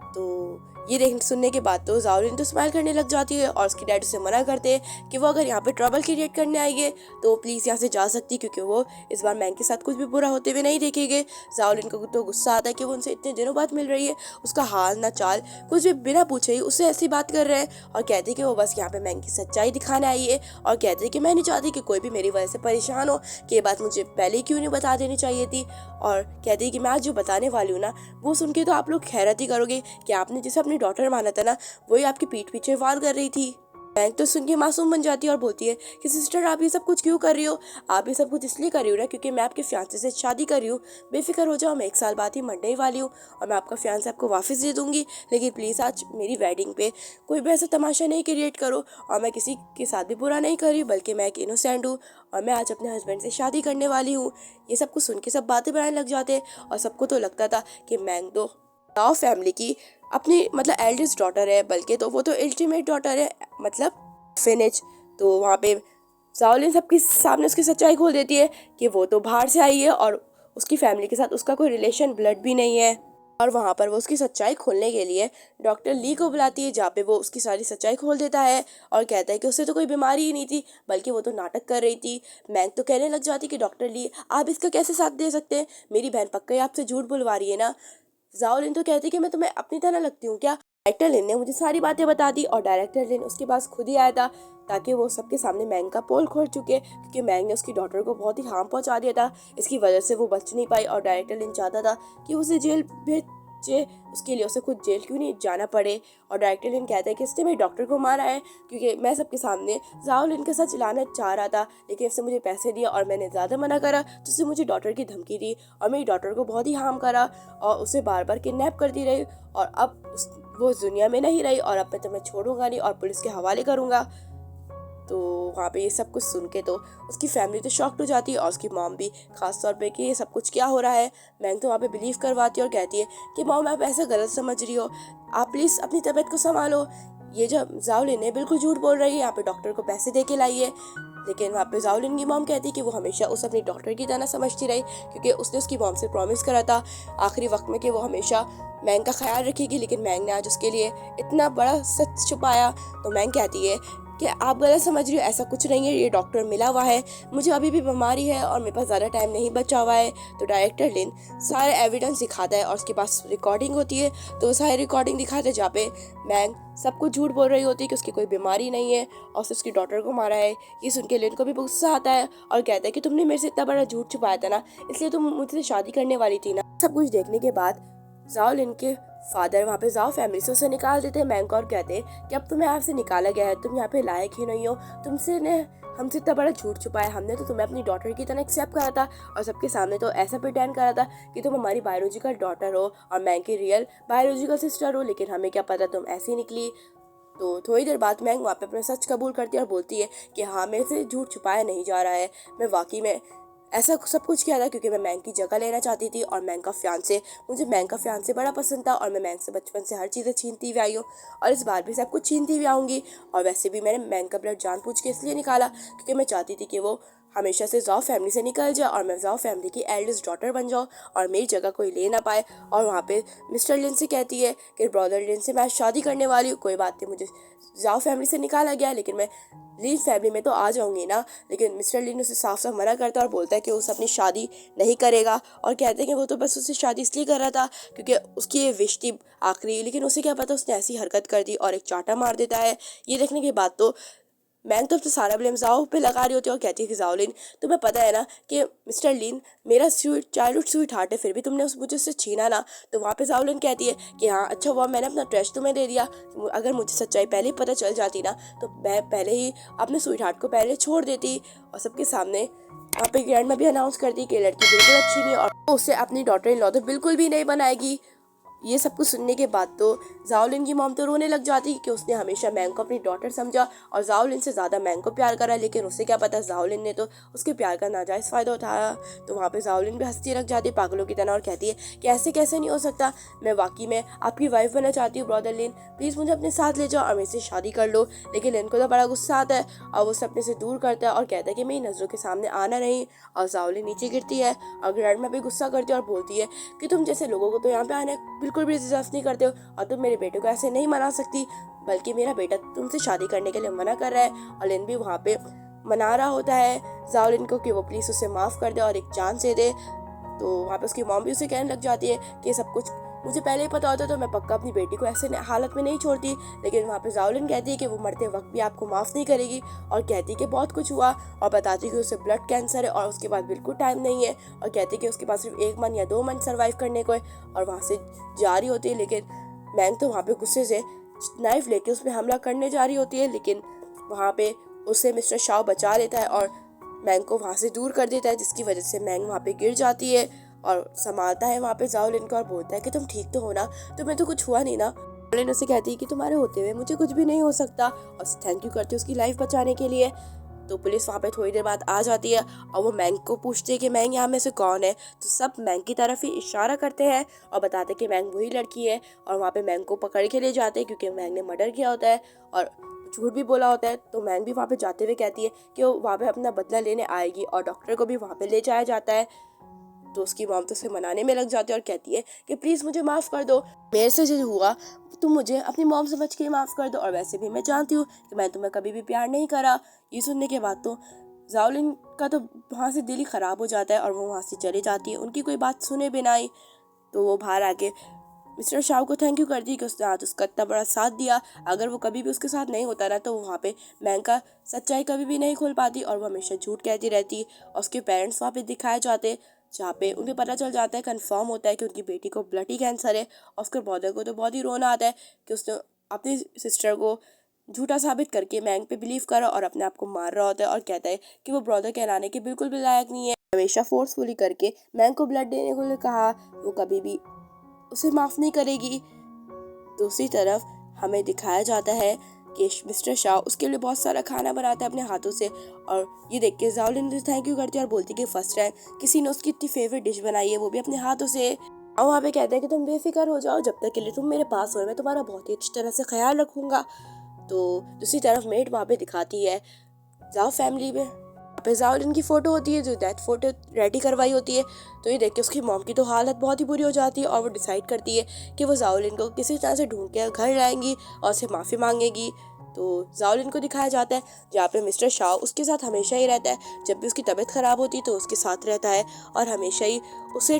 तो ये देख सुनने के बाद तो जाओलिन तो स्माइल करने लग जाती है और उसकी डैड उसे मना करते हैं कि वो अगर यहाँ पे ट्रबल क्रिएट करने आएंगे तो प्लीज़ यहाँ से जा सकती, क्योंकि वो इस बार मैंग के साथ कुछ भी बुरा होते हुए नहीं देखेंगे। जाओलिन को तो गुस्सा आता है कि वो उनसे इतने दिनों बाद मिल रही है, उसका हाल ना चाल कुछ भी बिना पूछे ही उससे ऐसी बात कर रहे हैं, और कहते हैं कि वो बस यहाँ पे मैंग की सच्चाई दिखाने आई है। और कहते हैं कि मैं नहीं चाहती कि कोई भी मेरी वजह से परेशान हो, कि ये बात मुझे पहले क्यों नहीं बता देनी चाहिए थी। और कहती है कि मैं आज जो बताने वाली हूँ ना वो सुन के तो आप लोग हैरत ही करोगे कि आपने जिसे अपनी डॉटर माना था ना वही आपकी पीठ पीछे वार कर रही थी। मैंग तो सुन के मासूम बन जाती है और बोलती है कि सिस्टर आप ये सब कुछ क्यों कर रही हो, आप ये सब कुछ इसलिए कर रही हो ना क्योंकि मैं आपके फियांसे से शादी कर रही हूँ। बेफिक्र हो जाओ, मैं 1 साल बाद ही मरने ही वाली हूँ और मैं आपका फियांसे आपको वापस दे दूंगी, लेकिन प्लीज़ आज मेरी वेडिंग पे कोई भी ऐसा तमाशा नहीं क्रिएट करो। और मैं किसी के साथ भी बुरा नहीं कर रही हूँ, बल्कि मैं एक इनोसेंट हूँ और मैं आज अपने हस्बैंड से शादी करने वाली हूँ। ये सब कुछ सुन के सब बातें बनाने लग जाते हैं और सबको तो लगता था कि मैंग तो राव फैमिली की अपनी मतलब एल्डेस्ट डॉटर है, बल्कि तो वो तो अल्टीमेट डॉटर है, मतलब फिनिश। तो वहाँ पे जाओलिन सबके सामने उसकी सच्चाई खोल देती है कि वो तो बाहर से आई है और उसकी फैमिली के साथ उसका कोई रिलेशन ब्लड भी नहीं है। और वहाँ पर वो उसकी सच्चाई खोलने के लिए डॉक्टर ली को बुलाती है, जहाँ पे वो उसकी सारी सच्चाई खोल देता है और कहता है कि उसे तो कोई बीमारी ही नहीं थी, बल्कि वो तो नाटक कर रही थी। मैंग तो कहने लग जाती कि डॉक्टर ली आप इसका कैसे साथ दे सकते हैं, मेरी बहन पक्का ही आपसे झूठ बुलवा रही है ना। जाओलिन तो कहती कि मैं तुम्हें अपनी तरह लगती हूँ क्या। डायरेक्टर लिन ने मुझे सारी बातें बता दी और डायरेक्टर लिन उसके पास खुद ही आया था ताकि वो सबके सामने मैंग का पोल खोल चुके, क्योंकि मैंग ने उसकी डॉटर को बहुत ही हार्म पहुंचा दिया था। इसकी वजह से वो बच नहीं पाई और डायरेक्टर लिन चाहता था कि उसे जेल भेज बच्चे उसके लिए उसे खुद जेल क्यों नहीं जाना पड़े। और डायरेक्टर लिन कहता है कि इसने मेरे डॉक्टर को मारा है क्योंकि मैं सबके सामने जाओ लिन के सच लाना चाह रहा था, लेकिन उसने मुझे पैसे दिया और मैंने ज़्यादा मना करा तो उसने मुझे डॉक्टर की धमकी दी और मेरी डॉक्टर को बहुत ही हार्म करा और उसे बार बार किडनैप करती रही और अब वो इस दुनिया में नहीं रही और अब मैं तुम्हें छोड़ूंगा नहीं और पुलिस के हवाले करूँगा। तो वहाँ पे ये सब कुछ सुन के तो उसकी फैमिली तो शॉक्ड हो जाती है और उसकी मॉम भी, खास तौर पे कि ये सब कुछ क्या हो रहा है। मैंग तो वहाँ पे बिलीव करवाती है और कहती है कि मॉम आप ऐसा गलत समझ रही हो, आप प्लीज़ अपनी तबीयत को संभालो। ये जो जाओलिन है बिल्कुल झूठ बोल रही है, यहाँ पे डॉक्टर को पैसे दे के लाई है। लेकिन वहाँ पे जाओलिन की मॉम कहती है कि वो हमेशा उसे अपनी डॉक्टर की तरह समझती रही क्योंकि उसने उसकी मॉम से प्रॉमिस करा था आखिरी वक्त में कि वो हमेशा मैंग का ख्याल रखेगी, लेकिन मैंग ने आज उसके लिए इतना बड़ा सच छुपाया। तो मैंग कहती है कि आप गलत समझ रही हो, ऐसा कुछ नहीं है, ये डॉक्टर मिला हुआ है, मुझे अभी भी बीमारी है और मेरे पास ज़्यादा टाइम नहीं बचा हुआ है। तो डायरेक्टर लिन सारे एविडेंस दिखाता है और उसके पास रिकॉर्डिंग होती है, तो वो सारी रिकॉर्डिंग दिखाते हैं जहाँ पे मैंग सब कुछ झूठ बोल रही होती है कि उसकी कोई बीमारी नहीं है और उसने उसकी डॉटर को मारा है। ये सुन के लिन को भी गुस्सा आता है और कहता है कि तुमने मेरे से इतना बड़ा झूठ छुपाया था ना, इसलिए तुम मुझसे शादी करने वाली थी ना। सब कुछ देखने के बाद जाओ लिन के फादर वहाँ पे जाओ फैमिली से उसे निकाल देते हैं मैंग को और कहते हैं कि अब तुम्हें यहाँ से निकाला गया है, तुम यहाँ पे लायक ही नहीं हो, तुमसे ने हमसे इतना बड़ा झूठ छुपाया, हमने तो तुम्हें अपनी डॉटर की तरह एक्सेप्ट करा था और सबके सामने तो ऐसा प्रिटेंड करा था कि तुम हमारी बायोलॉजिकल डॉटर हो और मैंग की रियल बायोलॉजिकल सिस्टर हो, लेकिन हमें क्या पता तुम ऐसी निकली। तो थोड़ी देर बाद मैंग वहाँ पे अपना सच कबूल करती है और बोलती है कि हाँ मेरे से झूठ छुपाया नहीं जा रहा है, मैं वाकई में ऐसा सब कुछ किया था क्योंकि मैं मैंग की जगह लेना चाहती थी और मुझे मैंग का फियांसे बड़ा पसंद था और मैं मैंग से बचपन से हर चीज़ें छीनती हुई आई हूँ और इस बार भी सब कुछ छीनती हुई आऊँगी। और वैसे भी मैंने मैंग का ब्लड जानबूझ के इसलिए निकाला क्योंकि मैं चाहती थी कि वो हमेशा से जाओ फैमिली से निकल जाए और मैं जाओ फैमिली की एल्डेस्ट डॉटर बन जाऊँ और मेरी जगह कोई ले ना पाए। और वहाँ पे मिस्टर लिन से कहती है कि ब्रदर लिन से मैं शादी करने वाली हूँ, कोई बात नहीं, मुझे जाओ फैमिली से निकाला गया लेकिन मैं लीन फैमिली में तो आ जाऊंगी ना। लेकिन मिस्टर लिन उसे साफ साफ मना करता है और बोलता है कि उसे अपनी शादी नहीं करेगा और कहते हैं कि वो तो बस उससे शादी इसलिए कर रहा था क्योंकि उसकी ये विश थी आखिरी, लेकिन उसे क्या पता उसने ऐसी हरकत कर दी और एक चाटा मार देता है। ये देखने के बाद तो मैंग तो सारा ब्लेम जाओ पे लगा रही होती है और कहती है कि जाओलिन तुम्हें पता है ना कि मिस्टर लिन मेरा चाइल्डहुड स्वीट हार्ट है, फिर भी तुमने मुझे उससे छीना ना। तो वहाँ पे जाओलिन कहती है कि हाँ अच्छा हुआ मैंने अपना ट्रस्ट तुम्हें दे दिया, अगर मुझे सच्चाई पहले ही पता चल जाती ना तो मैं पहले ही अपने स्वीट हार्ट को पहले छोड़ देती। और सबके सामने वहाँ पे ग्रैंड में भी अनाउंस कर दी कि लड़की बिल्कुल अच्छी नहीं और उससे अपनी डॉटर इन लॉ तो बिल्कुल भी नहीं बनाएगी। ये सब कुछ सुनने के बाद तो जाओलिन की मॉम तो रोने लग जाती कि उसने हमेशा मैंग को अपनी डॉटर समझा और जाओलिन से ज़्यादा मैंग को प्यार करा, लेकिन उसे क्या पता जाओलिन ने तो उसके प्यार का नाजायज़ फ़ायदा उठाया। तो वहाँ पे जाओलिन भी हंसती लग जाती है पागलों की तरह और कहती है कि ऐसे कैसे नहीं हो सकता, मैं वाकई में आपकी वाइफ बनना चाहती हूँ ब्रदर लिन, प्लीज़ मुझे अपने साथ ले जाओ और मेरे से शादी कर लो। लेकिन लिन को तो बड़ा गुस्सा आता है और वो अपने से दूर करता है और कहता है कि मेरी नज़रों के सामने आना नहीं। और जाओलिन नीचे गिरती है और ग्रैंड में भी गुस्सा करती है और बोलती है कि तुम जैसे लोगों को तो यहाँ पे आने बिल्कुल भी डिजर्व नहीं करते हो और तुम मेरे बेटे को ऐसे नहीं मना सकती, बल्कि मेरा बेटा तुमसे शादी करने के लिए मना कर रहा है। और लिन भी वहाँ पे मना रहा होता है जाओलिन को कि वो प्लीज़ उसे माफ़ कर दे और एक चांस दे दे। तो वहाँ पे उसकी मॉम भी उसे कहने लग जाती है कि सब कुछ मुझे पहले ही पता होता तो मैं पक्का अपनी बेटी को ऐसे हालत में नहीं छोड़ती। लेकिन वहाँ पे जाओलिन कहती है कि वो मरते वक्त भी आपको माफ़ नहीं करेगी और कहती है कि बहुत कुछ हुआ और बताती है कि उसे ब्लड कैंसर है और उसके पास बिल्कुल टाइम नहीं है और कहती है कि उसके पास सिर्फ 1 मंथ या 2 मंथ सर्वाइव करने को है और वहाँ से जा रही होती है। लेकिन मैंग तो वहाँ पे गुस्से से नाइफ लेके उस पर हमला करने जा रही होती है, लेकिन वहाँ पे उसे मिस्टर शाओ बचा लेता है और मैंग को वहाँ से दूर कर देता है, जिसकी वजह से मैंग वहाँ पे गिर जाती है और संभालता है वहाँ पे जाओलिन को और बोलता है कि तुम ठीक तो हो ना, तुम्हें तो कुछ हुआ नहीं ना। जाओलिन उसे कहती है कि तुम्हारे होते हुए मुझे कुछ भी नहीं हो सकता और थैंक यू करती है उसकी लाइफ बचाने के लिए। तो पुलिस वहाँ पे थोड़ी देर बाद आ जाती है और वो मैंग को पूछती है कि मैंग यहाँ में से कौन है। तो सब मैंग की तरफ ही इशारा करते हैं और बताते हैं कि मैंग वही लड़की है और वहाँ पे मैंग को पकड़ के ले जाते हैं क्योंकि मैंग ने मर्डर किया होता है और झूठ भी बोला होता है। तो मैंग भी वहाँ पे जाते हुए कहती है कि वो वहाँ पे अपना बदला लेने आएगी और डॉक्टर को भी वहाँ पे ले जाया जाता है। तो उसकी मॉम तो उसे मनाने में लग जाती है और कहती है कि प्लीज़ मुझे माफ़ कर दो, मेरे से जो हुआ तुम मुझे अपनी मॉम समझ के माफ़ कर दो और वैसे भी मैं जानती हूँ कि मैं तुम्हें कभी भी प्यार नहीं करा। ये सुनने के बाद तो जाओलिन का तो वहाँ से दिल ही ख़राब हो जाता है और वो वहाँ से चली जाती है उनकी कोई बात सुने बिना ही। तो वो बाहर आके मिस्टर शाओ को थैंक यू करती है कि उसने आज उसका इतना बड़ा साथ दिया, अगर वो कभी भी उसके साथ नहीं होता ना तो वहाँ पे मैंग का सच्चाई कभी भी नहीं खोल पाती और वो हमेशा झूठ कहती रहती और उसके पेरेंट्स वहाँ पे दिखाए जाते जहाँ पे उन्हें पता चल जाता है, कंफर्म होता है कि उनकी बेटी को ब्लडी कैंसर है। और उसके ब्रदर को तो बहुत ही रोना आता है कि उसने अपनी सिस्टर को झूठा साबित करके मैंग पे बिलीव करा और अपने आप को मार रहा होता है और कहता है कि वो ब्रदर कहलाने के बिल्कुल भी लायक नहीं है। हमेशा फोर्सफुली करके मैंग को ब्लड देने को लिए कहा, वो कभी भी उसे माफ नहीं करेगी। दूसरी तरफ हमें दिखाया जाता है कि मिस्टर शाह उसके लिए बहुत सारा खाना बनाता है अपने हाथों से, और ये देख के जाओलिन थैंक यू करती है और बोलती है कि फर्स्ट टाइम किसी ने उसकी इतनी फेवरेट डिश बनाई है, वो भी अपने हाथों से। और वहाँ पे कहते हैं कि तुम बेफिक्र हो जाओ, जब तक के लिए तुम मेरे पास हो मैं तुम्हारा बहुत ही अच्छी तरह से ख्याल रखूंगा। तो दूसरी तरफ मेड वहाँ पे दिखाती है जाओ फैमिली में, वहाँ पे जाओलिन की फोटो होती है जो डेथ फोटो रेडी करवाई होती है। तो ये देख के उसकी मॉम की तो हालत बहुत ही बुरी हो जाती है और वो डिसाइड करती है कि वो जाओलिन को किसी तरह से ढूंढ के घर लाएंगी और उसे माफ़ी मांगेगी। तो जाओलिन को दिखाया जाता है जहाँ पे मिस्टर शाह उसके साथ हमेशा ही रहता है, जब भी उसकी तबीयत खराब होती है तो उसके साथ रहता है और हमेशा ही उसे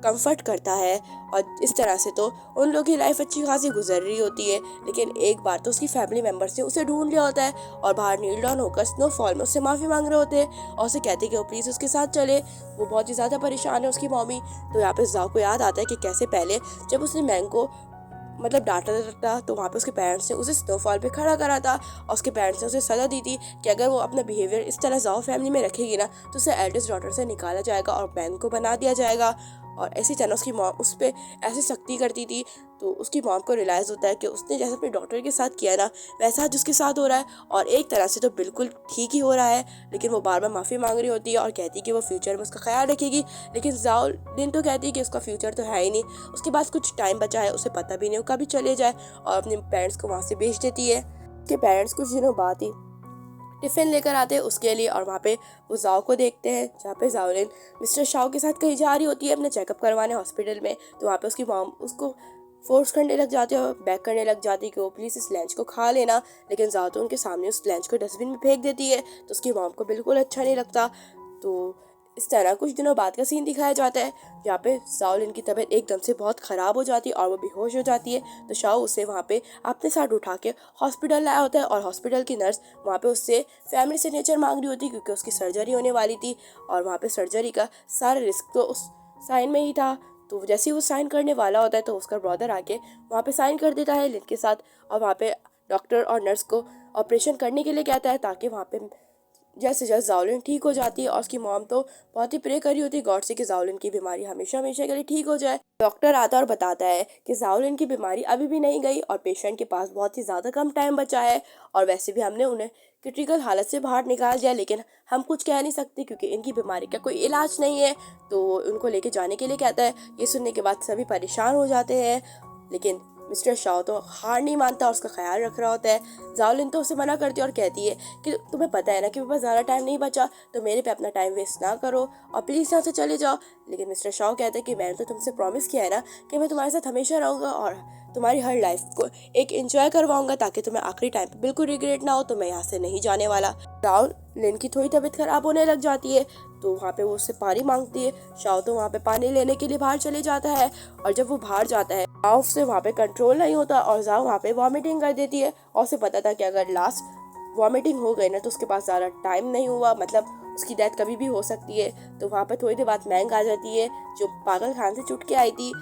कंफर्ट करता है। और इस तरह से तो उन लोगों की लाइफ अच्छी खासी गुजर रही होती है। लेकिन एक बार तो उसकी फैमिली मेम्बर्स ने उसे ढूंढ लिया होता है और बाहर नील डाउन होकर स्नोफॉल में उससे माफ़ी मांग रहे होते हैं और उसे कहते हैं कि वो प्लीज़ उसके साथ चले। वो बहुत ही ज़्यादा परेशान है उसकी मम्मी। तो यहाँ पे जाओ को याद आता है कि कैसे पहले जब उसने मैंग को मतलब डांटा था तो वहाँ पे उसके पेरेंट्स ने उसे स्नोफॉल पे खड़ा करा था और उसके पेरेंट्स ने उसे सजा दी थी कि अगर वो अपना बिहेवियर इस तरह जाओ फैमिली में रखेगी ना तो उसे एल्डेस्ट डॉटर से निकाला जाएगा और मैंग को बना दिया जाएगा। और ऐसी तरह उसकी मॉम उस पर ऐसी सख्ती करती थी। तो उसकी मॉम को रियलाइज़ होता है कि उसने जैसे अपने डॉटर के साथ किया ना वैसा आज उसके साथ हो रहा है, और एक तरह से तो बिल्कुल ठीक ही हो रहा है। लेकिन वो बार बार माफ़ी मांग रही होती है और कहती है कि वो फ्यूचर में उसका ख्याल रखेगी। लेकिन जाओ दिन तो कहती है कि उसका फ्यूचर तो है ही नहीं, उसके पास कुछ टाइम बचा है, उसे पता भी नहीं वो कभी चले जाए, और अपने पेरेंट्स को वहाँ से भेज देती है। उसके पेरेंट्स कुछ दिनों बाद ही टिफ़िन लेकर आते हैं उसके लिए, और वहाँ पे वो जाओ को देखते हैं जहाँ पे जाओलिन मिस्टर शाओ के साथ कहीं जा रही होती है अपने चेकअप करवाने हॉस्पिटल में। तो वहाँ पे उसकी मॉम उसको फोर्स करने लग जाती है और बैक करने लग जाती है कि वो प्लीज़ इस लंच को खा लेना। लेकिन जाओ तो उनके सामने उस लंच को डस्टबिन में फेंक देती है। तो उसकी मॉम को बिल्कुल अच्छा नहीं लगता। तो इस तरह कुछ दिनों बाद का सीन दिखाया जाता है जहाँ पे जाओलिन की तबीयत एकदम से बहुत ख़राब हो जाती है और वो बेहोश हो जाती है। तो शाओ उसे वहाँ पे अपने साथ उठा के हॉस्पिटल लाया होता है और हॉस्पिटल की नर्स वहाँ पे उससे फैमिली सिग्नेचर मांग रही होती है क्योंकि उसकी सर्जरी होने वाली थी और वहाँ पे सर्जरी का सारा रिस्क तो उस साइन में ही था। तो जैसे ही वो साइन करने वाला होता है तो उसका ब्रदर आके वहाँ पे साइन कर देता है लिन के साथ, और वहाँ पे डॉक्टर और नर्स को ऑपरेशन करने के लिए कहता है ताकि वहाँ पे जैसे जैसे जाओलिन ठीक हो जाती है। और उसकी मॉम तो बहुत ही प्रे करी होती है गॉड से कि जाओलिन की बीमारी हमेशा हमेशा के लिए ठीक हो जाए। डॉक्टर आता और बताता है कि जाओलिन की बीमारी अभी भी नहीं गई और पेशेंट के पास बहुत ही ज़्यादा कम टाइम बचा है, और वैसे भी हमने उन्हें क्रिटिकल हालत से बाहर निकाल दिया, लेकिन हम कुछ कह नहीं सकते क्योंकि इनकी बीमारी का कोई इलाज नहीं है। तो उनको लेके जाने के लिए कहता है। ये सुनने के बाद सभी परेशान हो जाते हैं, लेकिन मिस्टर शाओ तो हार नहीं मानता और उसका ख्याल रख रहा होता है। जाओलिन तो उसे मना करती है और कहती है कि तुम्हें पता है ना कि मेरे पास ज़्यादा टाइम नहीं बचा, तो मेरे पे अपना टाइम वेस्ट ना करो और प्लीज़ यहाँ से चले जाओ। लेकिन मिस्टर शाओ कहते हैं कि मैंने तो तुमसे प्रॉमिस किया है ना कि मैं तुम्हारे साथ हमेशा रहूँगा और तुम्हारी हर लाइफ को एक एंजॉय करवाऊंगा ताकि तुम्हें आखिरी टाइम पे बिल्कुल रिग्रेट ना हो। तो मैं यहाँ से नहीं जाने वाला। जाओलिन की थोड़ी तबीयत खराब होने लग जाती है तो वहाँ पे वो उससे पानी मांगती है। शाओ तो वहाँ पे पानी लेने के लिए बाहर चले जाता है, और जब वो बाहर जाता है जाओ से वहाँ पे कंट्रोल नहीं होता और जाओ वहाँ पे वॉमिटिंग कर देती है। और उसे पता था कि अगर लास्ट वॉमिटिंग हो गई ना तो उसके पास ज़्यादा टाइम नहीं हुआ, मतलब उसकी डेथ कभी भी हो सकती है। तो वहाँ पे थोड़ी देर बाद मैंग आ जाती है जो पागल खान से छुट के आई थी।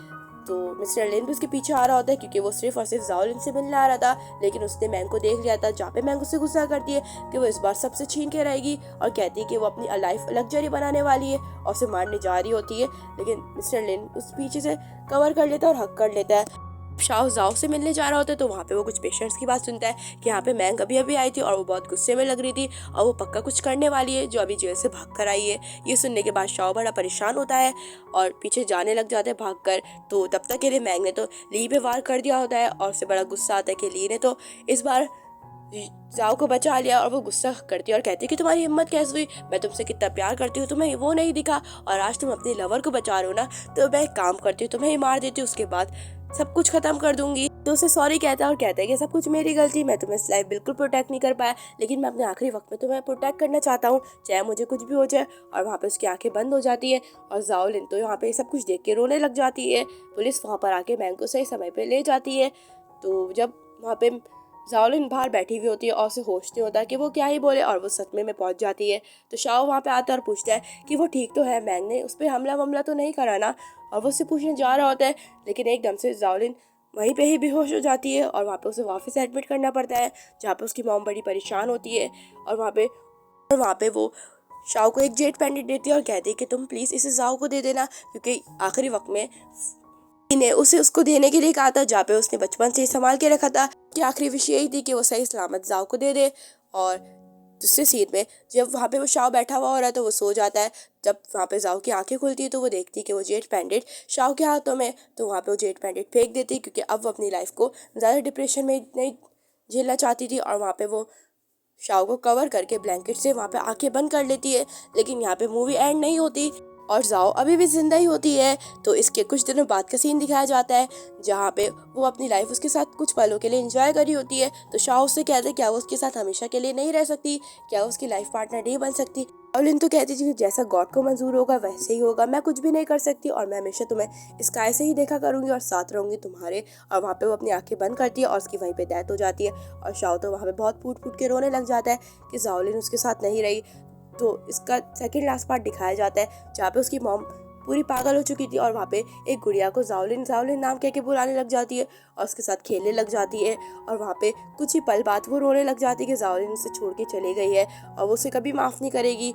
तो मिस्टर लिन भी उसके पीछे आ रहा होता है क्योंकि वो सिर्फ और सिर्फ जाओलिन से मिलने आ रहा था, लेकिन उसने मैंग को देख लिया था। जहाँ पे मैंग उससे गुस्सा करती है कि वो इस बार सबसे छीन के रहेगी और कहती है कि वो अपनी लाइफ लग्जरी बनाने वाली है और उसे मारने जा रही होती है। लेकिन मिस्टर लिन उस पीछे से कवर कर लेता है और हक कर लेता है। शाओ जाओ से मिलने जा रहा होता है तो वहाँ पे वो कुछ पेशेंट्स की बात सुनता है कि यहाँ पे मैंग अभी अभी आई थी और वो बहुत गुस्से में लग रही थी और वो पक्का कुछ करने वाली है जो अभी जेल से भाग कर आई है। ये सुनने के बाद शाओ बड़ा परेशान होता है और पीछे जाने लग जाते हैं भाग कर। तो तब तक के लिए मैंग ने तो ली पे वार कर दिया होता है और उसे बड़ा गुस्सा आता है कि ली ने तो इस बार जाओ को बचा लिया। और वो गुस्सा करती है और कहती है कि तुम्हारी हिम्मत कैसे हुई, मैं तुमसे कितना प्यार करती हूँ, तुम्हें वो नहीं दिखा और आज तुम अपने लवर को बचा रहे हो ना, तो मैं एक काम करती हूँ तुम्हें ही मार देती हूँ, उसके बाद सब कुछ खत्म कर दूंगी। तो उसे सॉरी कहता है और कहता है कि सब कुछ मेरी गलती, मैं तुम्हें इस लाइफ बिल्कुल प्रोटेक्ट नहीं कर पाया, लेकिन मैं अपने आखिरी वक्त में तुम्हें प्रोटेक्ट करना चाहता हूँ चाहे मुझे कुछ भी हो जाए। और वहाँ पे उसकी आंखें बंद हो जाती है और जाओलिन तो यहाँ पे सब कुछ देख के रोने लग जाती है। पुलिस वहाँ पर आके मैंग को सही समय पे ले जाती है। तो जब वहाँ पे जाओलिन बाहर बैठी हुई होती है और उसे होश नहीं होता कि वो क्या ही बोले, और वो सदमे में पहुंच जाती है। तो शाओ वहाँ पे आता है और पूछता है कि वो ठीक तो है, मैंग ने उस पर हमला वमला तो नहीं करा ना। और वो उससे पूछने जा रहा होता है, लेकिन एकदम से जाओलिन वहीं पे ही बेहोश हो जाती है और वहाँ पे उसे वापस एडमिट करना पड़ता है, जहाँ पे उसकी मॉम बड़ी परेशान होती है। और वहाँ पे वो शाओ को एक जेट पेंडेंट देती है और कहती है कि तुम प्लीज़ इसे जाओ को दे देना, क्योंकि आखिरी वक्त में ने उसे उसको देने के लिए कहा था, जहाँ पे उसने बचपन से ही संभाल के रखा था कि आखिरी विश यही थी कि वो सही सलामत जाओ को दे दे। और दूसरे सीन में जब वहाँ पे वो शाओ बैठा हुआ हो रहा है तो वो सो जाता है। जब वहाँ पे जाओ की आंखें खुलती है तो वो देखती है कि वो जेट पेंडेंट शाओ के हाथों में, तो वहाँ पे वो जेट पेंडेंट फेंक देती है, क्योंकि अब वो अपनी लाइफ को ज़्यादा डिप्रेशन में नहीं झेलना चाहती थी। और वहाँ पे वो शाओ को कवर करके ब्लैंकेट से वहाँ पे आंखें बंद कर लेती है। लेकिन यहाँ पे मूवी एंड नहीं होती और जाओ अभी भी जिंदा ही होती है। तो इसके कुछ दिनों बाद का सीन दिखाया जाता है, जहाँ पे वो अपनी लाइफ उसके साथ कुछ पलों के लिए एंजॉय करी होती है। तो शाओ उससे कहते हैं क्या वो उसके साथ हमेशा के लिए नहीं रह सकती, क्या वो उसकी लाइफ पार्टनर नहीं बन सकती। शाओलिन तो कहती थी कि जैसा गॉड को मंजूर होगा वैसे ही होगा, मैं कुछ भी नहीं कर सकती और मैं हमेशा तुम्हें स्काई से ही देखा करूंगी और साथ रहूंगी तुम्हारे। और वहाँ पे वो अपनी आंखें बंद करती है और उसकी वहीं पे डेथ हो जाती है। और शाओ तो वहाँ पे बहुत फूट फूट के रोने लग जाता है कि जाओलिन उसके साथ नहीं रही। तो इसका सेकंड लास्ट पार्ट दिखाया जाता है, जहाँ पे उसकी मॉम पूरी पागल हो चुकी थी और वहाँ पे एक गुड़िया को जाओलिन जाओलिन नाम कह के बुलाने लग जाती है और उसके साथ खेलने लग जाती है। और वहाँ पे कुछ ही पल बाद वो रोने लग जाती है कि जाओलिन उसे छोड़ के चली गई है और वो उसे कभी माफ़ नहीं करेगी।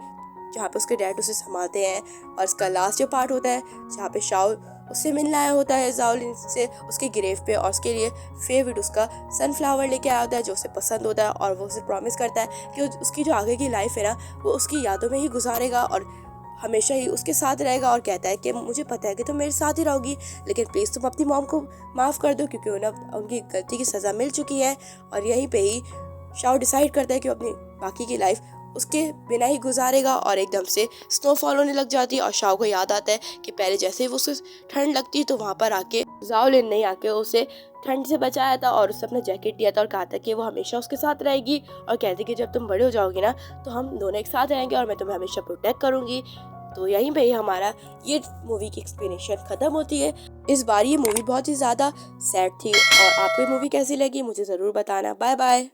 जहाँ पे उसके डैड उसे संभालते हैं। और इसका लास्ट जो पार्ट होता है, जहाँ पे शाओ उससे मिलने आया होता है जाओलिन से उसके ग्रेव पे, और उसके लिए फेवरेट उसका सनफ्लावर लेके आया होता है जो उसे पसंद होता है। और वो उसे प्रॉमिस करता है कि उसकी जो आगे की लाइफ है ना वो उसकी यादों में ही गुजारेगा और हमेशा ही उसके साथ रहेगा। और कहता है कि मुझे पता है कि तुम मेरे साथ ही रहोगी, लेकिन प्लीज़ तुम अपनी मॉम को माफ़ कर दो, क्योंकि उन्हें उनकी गलती की सज़ा मिल चुकी है। और यहीं पे ही शाओ डिसाइड करता है कि वो अपनी बाकी की लाइफ उसके बिना ही गुजारेगा। और एकदम से स्नोफॉल होने लग जाती है और शाओ को याद आता है कि पहले जैसे ही वो उसे ठंड लगती है तो वहाँ पर आके जाओलिन ने आके उसे ठंड से बचाया था और उससे अपना जैकेट दिया था और कहा था कि वो हमेशा उसके साथ रहेगी। और कहती कि जब तुम बड़े हो जाओगे ना तो हम दोनों एक साथ रहेंगे और मैं तुम्हें हमेशा प्रोटेक्ट करूंगी। तो यहीं पे ही हमारा ये मूवी की एक्सप्लेनेशन खत्म होती है। इस बार ये मूवी बहुत ही ज़्यादा सैड थी। और आपको ये मूवी कैसी लगी मुझे ज़रूर बताना। Bye bye.